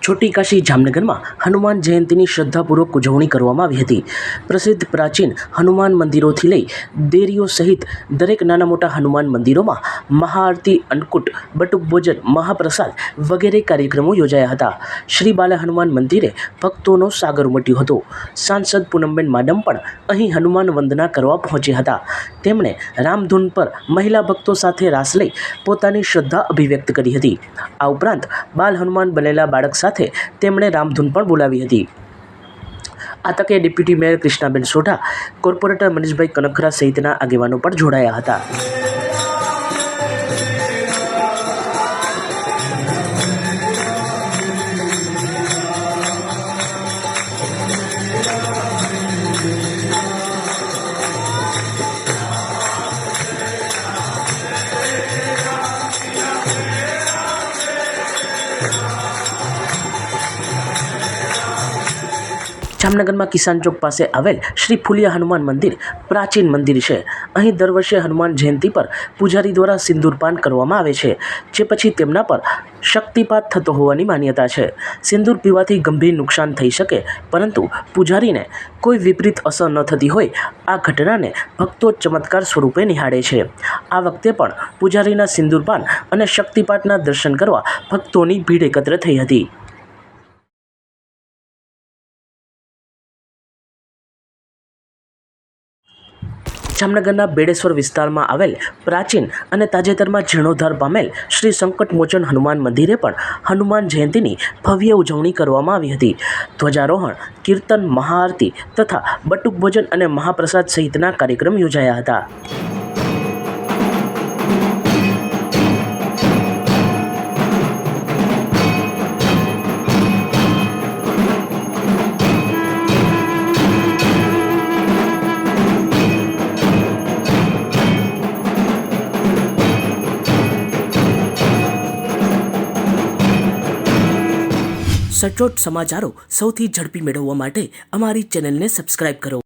छोटी काशी जामनगर में हनुमान जयंती की श्रद्धापूर्वक उजवणी करवामां आवी हती। प्रसिद्ध प्राचीन हनुमान मंदिरों थी लई देरीओ सहित दरेक नाना मोटा हनुमान मंदिरों में महाआरती, अन्नकूट, बटुक भोजन, महाप्रसाद वगैरह कार्यक्रमों योजाया हता। श्री बाला हनुमान मंदिरे भक्तों सागर उमट्यो हतो। सांसद पूनमबेन माडम पण अहीं हनुमान वंदना करवा पहोंच्या हता। તેમણે રામધૂન પર મહિલા ભક્તો સાથે રાસ લઈ પોતાની શ્રદ્ધા અભિવ્યક્ત કરી હતી। આ ઉપરાંત બાલ હનુમાન બનેલા બાળક સાથે તેમણે રામધૂન પણ બોલાવી હતી। આ તકે deputy mayor Krishnaben Sodha, corporator Manishbhai Kankhara સહિતના આગેવાનો પણ જોડાયા હતા। जामनगर में किसान चौक पास आवेल श्री फूलिया हनुमान मंदिर प्राचीन मंदिर है। अहीं दर वर्षे हनुमान जयंती पर पुजारी द्वारा सिंदूरपान करवामां आवे छे, जे पछी तेमना पर शक्तिपात थतो होवानी मान्यता है। सिंदूर पीवाथी गंभीर नुकसान थई शके, परंतु पुजारी ने कोई विपरीत असर न थती होय आ घटना ने भक्तो चमत्कार स्वरूपे निहाळे छे। आ वखते पण पुजारीना सिंदूरपान अने शक्तिपातना दर्शन करवा भक्तोनी भीड़ एकत्र थई हती। जामनगरना बेड़ेश्वर विस्तार में आवेल प्राचीन और ताजेतर में जीर्णोद्धार पामेल श्री संकटमोचन हनुमान मंदिरे पण हनुमान जयंती की भव्य उजवणी करवामां आवी हती। ध्वजारोहण, कीर्तन, महाआरती तथा बटुक भोजन और महाप्रसाद सहितना कार्यक्रम योजाया हता। सचोट समाचारों सौथी झड़पी मेळववा माटे अमारी चेनल ने सब्सक्राइब करो।